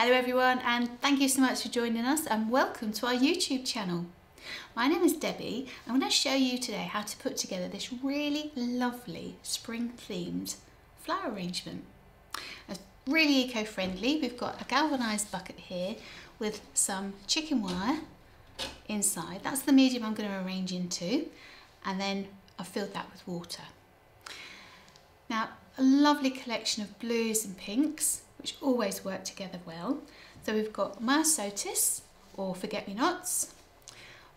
Hello everyone, and thank you so much for joining us and welcome to our YouTube channel. My name is Debbie. I'm going to show you today how to put together this really lovely spring themed flower arrangement. It's really eco-friendly. We've got a galvanised bucket here with some chicken wire inside. That's the medium I'm going to arrange into, and then I've filled that with water. Now, a lovely collection of blues and pinks which always work together well. So we've got myosotis or forget-me-nots,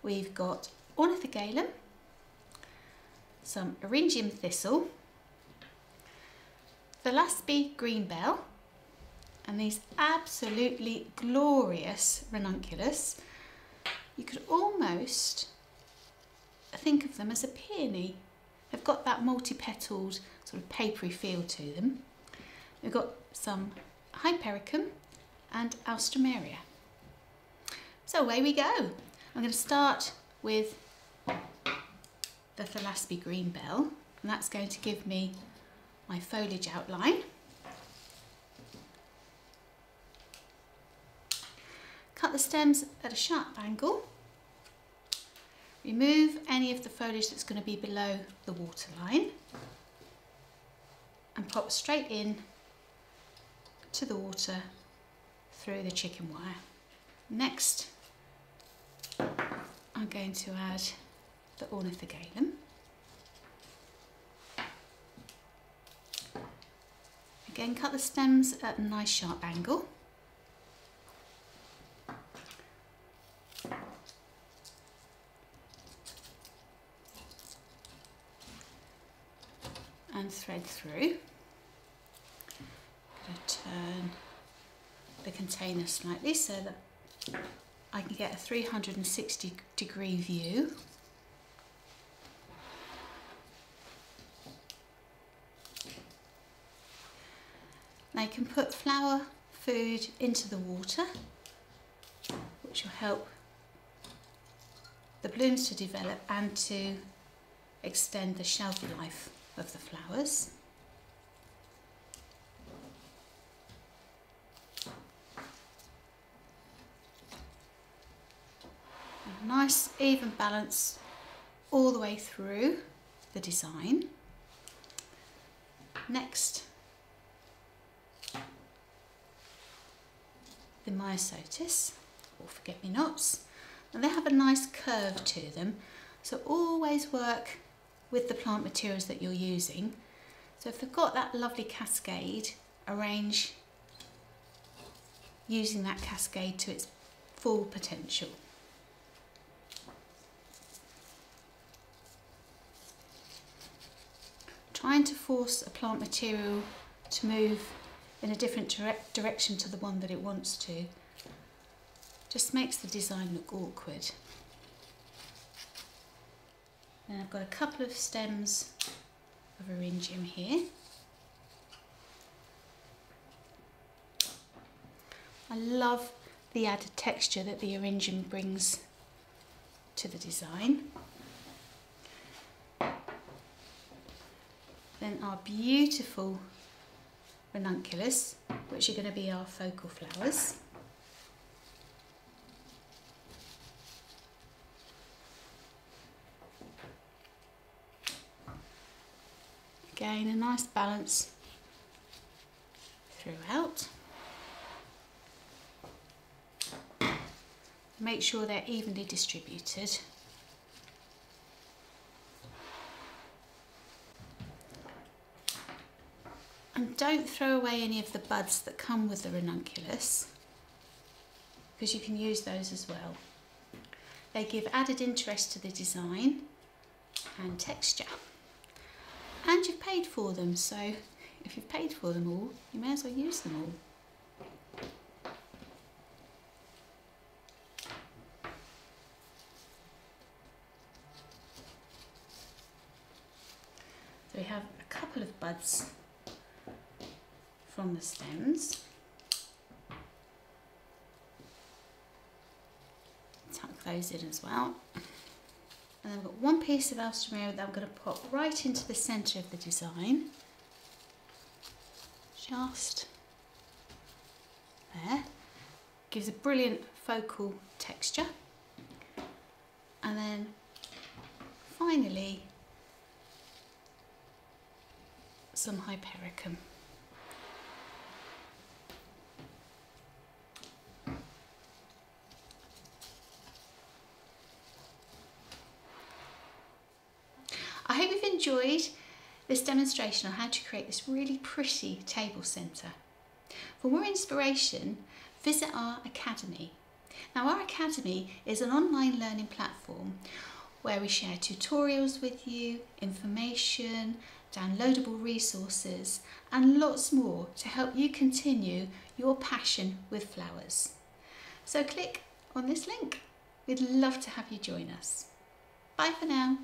we've got ornithogalum, some eryngium thistle, Thalaspi greenbell, and these absolutely glorious ranunculus. You could almost think of them as a peony. They've got that multi-petalled sort of papery feel to them. We've got some hypericum and alstroemeria. So away we go. I'm going to start with the Thalaspi greenbell, and that's going to give me my foliage outline. Cut the stems at a sharp angle. Remove any of the foliage that's going to be below the waterline and pop straight in to the water through the chicken wire. Next, I'm going to add the ornithogalum. Again, cut the stems at a nice sharp angle. And thread through. I'm going to turn the container slightly so that I can get a 360-degree view. Now you can put flower food into the water, which will help the blooms to develop and to extend the shelf life of the flowers. A nice even balance all the way through the design. Next, the myosotis or forget-me-nots, and they have a nice curve to them, so always work with the plant materials that you're using. So if they've got that lovely cascade, arrange using that cascade to its full potential. Trying to force a plant material to move in a different direction to the one that it wants to just makes the design look awkward. Then I've got a couple of stems of eryngium here. I love the added texture that the eryngium brings to the design. Then our beautiful ranunculus, which are going to be our focal flowers. Again, a nice balance throughout. Make sure they're evenly distributed. And don't throw away any of the buds that come with the ranunculus, because you can use those as well. They give added interest to the design and texture. And you've paid for them, so if you've paid for them all, you may as well use them all. So we have a couple of buds from the stems. Tuck those in as well. And then I've got one piece of alstroemeria that I'm going to pop right into the centre of the design. Just there. gives a brilliant focal texture. And then finally some Hypericum. I hope you've enjoyed this demonstration on how to create this really pretty table centre. For more inspiration, visit our Academy. Now, our Academy is an online learning platform where we share tutorials with you, information, downloadable resources and lots more to help you continue your passion with flowers. So click on this link. We'd love to have you join us. Bye for now.